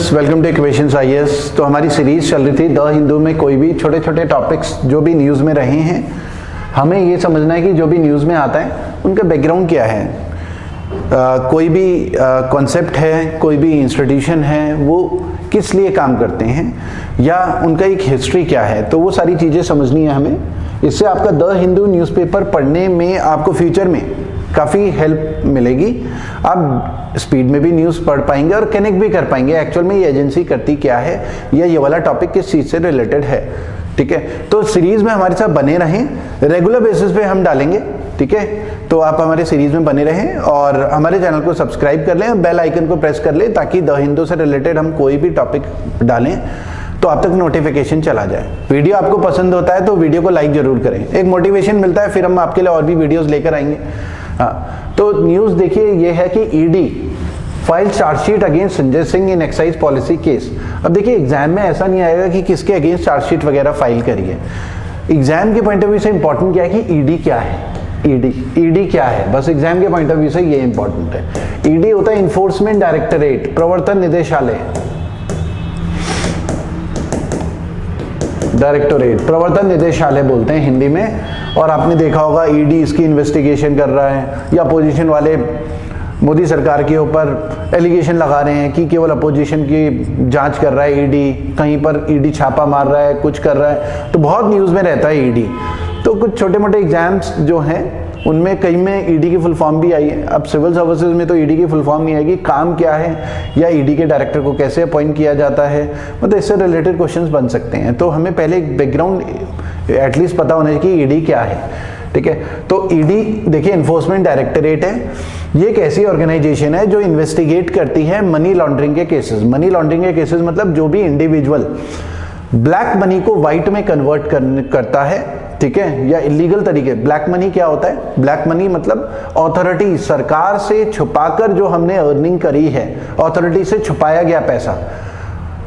Students, welcome two equations IAS. तो हमारी series चल रही थी द हिंदू में कोई भी छोटे छोटे टॉपिक्स जो भी न्यूज़ में रहे हैं, हमें ये समझना है कि जो भी न्यूज़ में आता है उनका बैकग्राउंड क्या है। कोई भी कॉन्सेप्ट है, कोई भी इंस्टीट्यूशन है, वो किस लिए काम करते हैं या उनका एक हिस्ट्री क्या है, तो वो सारी चीज़ें समझनी है हमें। इससे आपका द हिंदू न्यूज़पेपर पढ़ने में आपको फ्यूचर में काफ़ी हेल्प मिलेगी। आप स्पीड में भी न्यूज़ पढ़ पाएंगे और कनेक्ट भी कर पाएंगे एक्चुअल में ये एजेंसी करती क्या है या ये वाला टॉपिक किस चीज़ से रिलेटेड है। ठीक है, तो सीरीज़ में हमारे साथ बने रहें, रेगुलर बेसिस पे हम डालेंगे। ठीक है, तो आप हमारे सीरीज़ में बने रहें और हमारे चैनल को सब्सक्राइब कर लें और बेल आइकन को प्रेस कर लें ताकि द हिंदू से रिलेटेड हम कोई भी टॉपिक डालें तो आप तक नोटिफिकेशन चला जाए। वीडियो आपको पसंद होता है तो वीडियो को लाइक जरूर करें, एक मोटिवेशन मिलता है, फिर हम आपके लिए और भी वीडियोस लेकर आएंगे। हाँ, तो न्यूज़ देखिए ये है कि ED file chargesheet against Sanjay Singh in excise policy case. अब देखिए एग्जाम में ऐसा नहीं आएगा कि किसके अगेंस्ट चार्जशीट वगैरह फाइल करी है। एग्जाम के पॉइंट ऑफ व्यू से इंपॉर्टेंट क्या है कि ईडी क्या है, ईडी क्या है, बस एग्जाम के पॉइंट ऑफ व्यू से ये इंपॉर्टेंट है। ईडी होता है इन्फोर्समेंट डायरेक्टरेट, प्रवर्तन निदेशालय, डायरेक्टोरेट, प्रवर्तन निदेशालय बोलते हैं हिंदी में। और आपने देखा होगा ईडी इसकी इन्वेस्टिगेशन कर रहा है या अपोजिशन वाले मोदी सरकार के ऊपर एलिगेशन लगा रहे हैं कि केवल अपोजिशन की जांच कर रहा है ईडी, कहीं पर ईडी छापा मार रहा है, कुछ कर रहा है, तो बहुत न्यूज़ में रहता है ईडी। तो कुछ छोटे मोटे एग्जाम्स जो हैं उनमें कई में ईडी की फुल फॉर्म भी आई है। अब सिविल सर्विसेज में तो ईडी की फुल फॉर्म नहीं आएगी, काम क्या है या ईडी के डायरेक्टर को कैसे अपॉइंट किया जाता है, मतलब इससे रिलेटेड क्वेश्चंस बन सकते हैं। तो हमें पहले एक बैकग्राउंड एटलीस्ट पता होना चाहिए कि ईडी क्या है। ठीक है, तो ईडी देखिए इन्फोर्समेंट डायरेक्टरेट है, ये एक ऐसी ऑर्गेनाइजेशन है जो इन्वेस्टिगेट करती है मनी लॉन्ड्रिंग के केसेस। मनी लॉन्ड्रिंग के केसेस मतलब जो भी इंडिविजुअल ब्लैक मनी को व्हाइट में कन्वर्ट करता है, ठीक है, या इलीगल तरीके। ब्लैक मनी क्या होता है? ब्लैक मनी मतलब अथॉरिटी सरकार से छुपाकर जो हमने अर्निंग करी है, अथॉरिटी से छुपाया गया पैसा।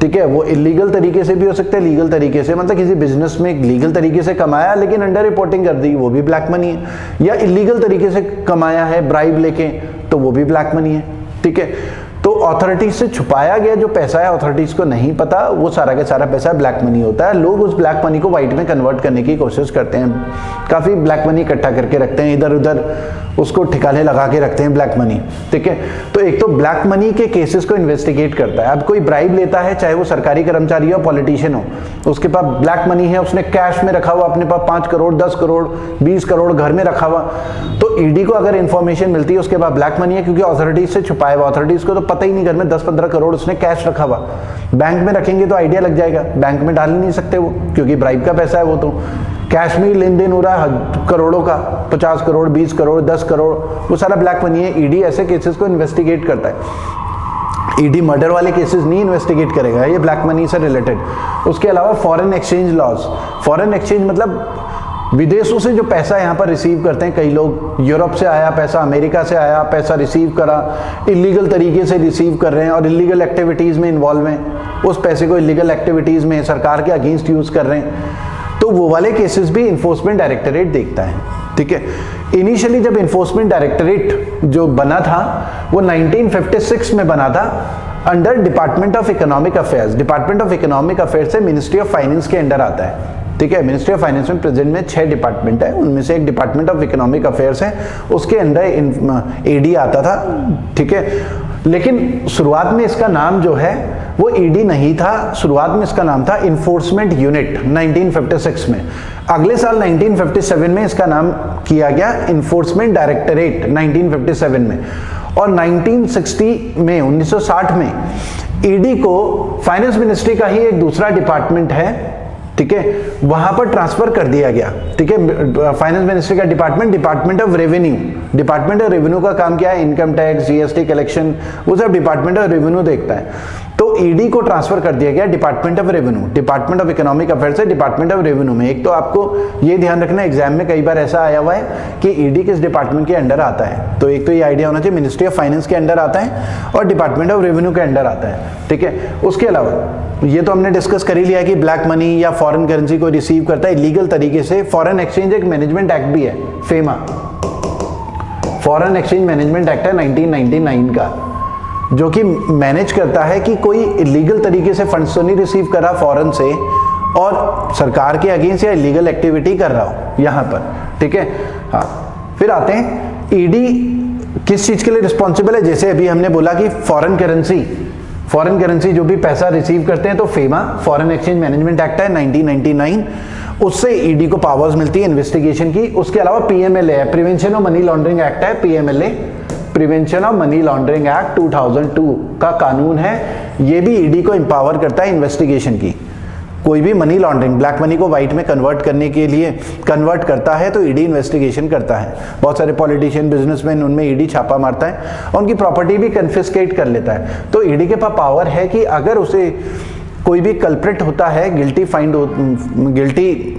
ठीक है, वो इलीगल तरीके से भी हो सकता है, लीगल तरीके से, मतलब किसी बिजनेस में लीगल तरीके से कमाया लेकिन अंडर रिपोर्टिंग कर दी, वो भी ब्लैक मनी है। या इलीगल तरीके से कमाया है ब्राइब लेके, तो वो भी ब्लैक मनी है। ठीक है, तो अथॉरिटीज से छुपाया गया जो पैसा है, अथॉरिटीज को नहीं पता, वो सारा का सारा पैसा ब्लैक मनी होता है। लोग उस ब्लैक मनी को व्हाइट में कन्वर्ट करने की कोशिश करते हैं, काफ़ी ब्लैक मनी इकट्ठा करके रखते हैं, इधर उधर उसको ठिकाने लगा के रखते हैं ब्लैक मनी। ठीक है, तो एक तो ब्लैक मनी के केसेस को इन्वेस्टिगेट करता है। अब कोई ब्राइब लेता है, चाहे वो सरकारी कर्मचारी हो, पॉलिटिशियन हो, उसके पास ब्लैक मनी है, उसने कैश में रखा हुआ अपने पास 5 करोड़ 10 करोड़ 20 करोड़ घर में रखा हुआ, तो ईडी को अगर इन्फॉर्मेशन मिलती है उसके पास ब्लैक मनी है, क्योंकि अथॉरिटीज से छुपाया हुआ, अथॉरिटीज को तो पता ही नहीं घर में 10-15 करोड़ उसने कैश रखा हुआ। बैंक में रखेंगे तो आइडिया लग जाएगा, बैंक में डाल ही नहीं सकते वो, क्योंकि ब्राइब का पैसा है, वो तो कैश में ही लेन देन हो रहा है करोड़ों का, 50 करोड़ 20 करोड़ 10 करोड़, वो सारा ब्लैक मनी है। ईडी ऐसे केसेस को इन्वेस्टिगेट करता है। ईडी मर्डर वाले केसेस नहीं इन्वेस्टिगेट करेगा, ये ब्लैक मनी से रिलेटेड। उसके अलावा foreign exchange laws, foreign exchange मतलब विदेशों से जो पैसा यहाँ पर रिसीव करते हैं, कई लोग यूरोप से आया पैसा, अमेरिका से आया पैसा रिसीव करा, इलीगल तरीके से रिसीव कर रहे हैं और इलीगल एक्टिविटीज़ में इन्वॉल्व हैं, उस पैसे को इलीगल एक्टिविटीज़ में सरकार के अगेंस्ट यूज़ कर रहे हैं, तो वो वाले केसेस भी इन्फोर्समेंट डायरेक्टरेट देखता है। ठीक है, इनिशियली जब इन्फोर्समेंट डायरेक्टरेट जो बना था वो 1956 में बना था under department of economic affairs. Department of economic affairs से मिनिस्ट्री ऑफ फाइनेंस के अंडर आता है। ठीक है, मिनिस्ट्री ऑफ फाइनेंस में प्रेजेंट में 6 डिपार्टमेंट है, उनमें से एक डिपार्टमेंट ऑफ इकोनॉमिक अफेयर्स है, उसके अंडर ईडी आता था। ठीक है, लेकिन शुरुआत में इसका नाम जो है वो ईडी नहीं था, शुरुआत में इसका नाम था इन्फोर्समेंट यूनिट 1956 में। अगले साल 1957 में इसका नाम किया गया इन्फोर्समेंट डायरेक्टरेट 1957 में। और 1960 में 1960 में ईडी को फाइनेंस मिनिस्ट्री का ही एक दूसरा डिपार्टमेंट है, ठीक है, वहां पर ट्रांसफर कर दिया गया। ठीक है, फाइनेंस मिनिस्ट्री का department of revenue, department of revenue का काम क्या है? इनकम टैक्स, जीएसटी कलेक्शन, वो सब डिपार्टमेंट ऑफ रेवेन्यू देखता है। तो ईडी को ट्रांसफर कर दिया गया department of revenue, department of economic affairs से डिपार्टमेंट ऑफ रेवेन्यू में। एक तो आपको ये ध्यान रखना, एग्जाम में कई बार ऐसा आया हुआ है कि ईडी किस डिपार्टमेंट के अंडर आता है, तो एक तो ये आइडिया होना चाहिए मिनिस्ट्री ऑफ फाइनेंस के अंडर आता है और डिपार्टमेंट ऑफ रेवेन्यू के अंडर आता है। ठीक है, उसके अलावा ये तो हमने डिस्कस कर ही लिया कि ब्लैक मनी या फॉरेन करेंसी को रिसीव करता है इलीगल तरीके से। फॉरेन एक्सचेंज एक मैनेजमेंट एक्ट भी है, FEMA, foreign exchange management act है 1999 का। जो कि मैनेज करता है कि कोई इलीगल तरीके से फंड्स तो नहीं रिसीव कर रहा फॉरेन से और सरकार के अगेंस्ट या इलीगल एक्टिविटी कर रहा हो यहाँ पर, ठीक है। हाँ, फिर आते हैं ईडी किस चीज़ के लिए रिस्पॉन्सिबल है। जैसे अभी हमने बोला कि फॉरेन करेंसी जो भी पैसा रिसीव करते हैं, तो FEMA foreign exchange management act है 1999, उससे ईडी को पावर्स मिलती है इन्वेस्टिगेशन की। उसके अलावा पीएमएलए है, prevention of money laundering act है, PMLA prevention of money laundering act 2002 का कानून है। ये भी ईडी को एम्पावर करता है इन्वेस्टिगेशन की। कोई भी मनी लॉन्ड्रिंग, ब्लैक मनी को व्हाइट में कन्वर्ट करने के लिए कन्वर्ट करता है तो ईडी इन्वेस्टिगेशन करता है। बहुत सारे पॉलिटिशियन, बिजनेसमैन, उनमें ईडी छापा मारता है और उनकी प्रॉपर्टी भी कन्फिस्केट कर लेता है। तो ईडी के पास पावर है कि अगर उसे कोई भी कल्प्रिट होता है, गिल्टी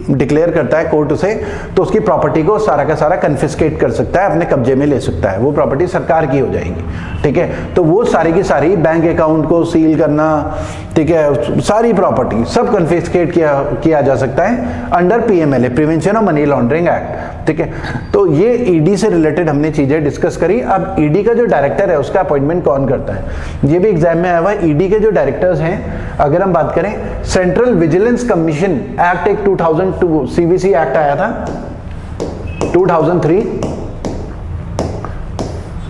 डिक्लेयर करता है कोर्ट उसे, तो उसकी प्रॉपर्टी को सारा का सारा कन्फिस्केट कर सकता है, अपने कब्जे में ले सकता है, वो प्रॉपर्टी सरकार की हो जाएगी, ठीक है। तो वो सारी की सारी बैंक अकाउंट को सील करना, ठीक है, सारी प्रॉपर्टी सब कन्फिस्केट किया जा सकता है under PMLA, prevention of money laundering act, ठीक है। तो ये ईडी से रिलेटेड हमने चीजें डिस्कस करी। अब ईडी का जो डायरेक्टर है उसका अपॉइंटमेंट कौन करता है, ये भी एग्जाम में आया हुआ है। ईडी के जो डायरेक्टर्स हैं, अगर हम बात करें, सेंट्रल विजिलेंस कमीशन एक्ट एक 2002 सीवीसी एक्ट आया था 2003,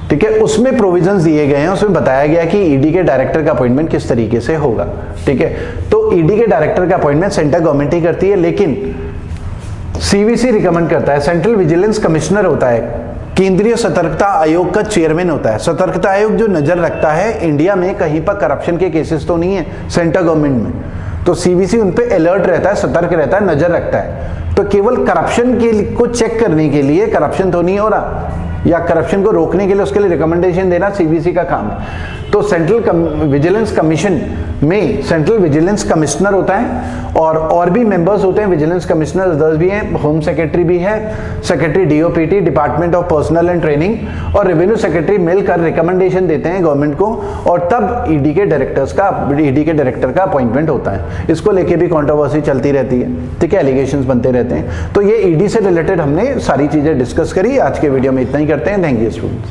ठीक है, उसमें प्रोविजंस दिए गए हैं, उसमें बताया गया कि ईडी के डायरेक्टर का अपॉइंटमेंट किस तरीके से होगा, ठीक है। तो ईडी के डायरेक्टर का अपॉइंटमेंट सेंट्रल गवर्नमेंट ही करती है, लेकिन सीवीसी रिकमेंड करता है, सेंट्रल विजिलेंस कमिश्नर होता है, केंद्रीय सतर्कता आयोग का चेयरमैन होता है। सतर्कता आयोग जो नजर रखता है इंडिया में कहीं पर करप्शन के केसेस तो नहीं है सेंट्रल गवर्नमेंट में, तो सीवीसी उन पे अलर्ट रहता है, सतर्क रहता है, नजर रखता है। तो केवल करप्शन को चेक करने के लिए, करप्शन तो नहीं हो रहा या करप्शन को रोकने के लिए उसके लिए रिकमेंडेशन देना सीवीसी का काम है। तो सेंट्रल विजिलेंस कमीशन में सेंट्रल विजिलेंस कमिश्नर होता है और भी मेंबर्स होते हैं। विजिलेंस कमिश्नर 10 भी हैं, होम सेक्रेटरी भी है, secretary DOPT department of personal and training और रेवेन्यू सेक्रेटरी मिलकर रिकमेंडेशन देते हैं गवर्नमेंट को, और तब ईडी के डायरेक्टर का अपॉइंटमेंट होता है। इसको लेके भी कंट्रोवर्सी चलती रहती है, ठीक है, एलिगेशंस बनते रहते हैं। तो ये ईडी से रिलेटेड हमने सारी चीजें डिस्कस करी। आज के वीडियो में इतना ही करते हैं। Thank you students.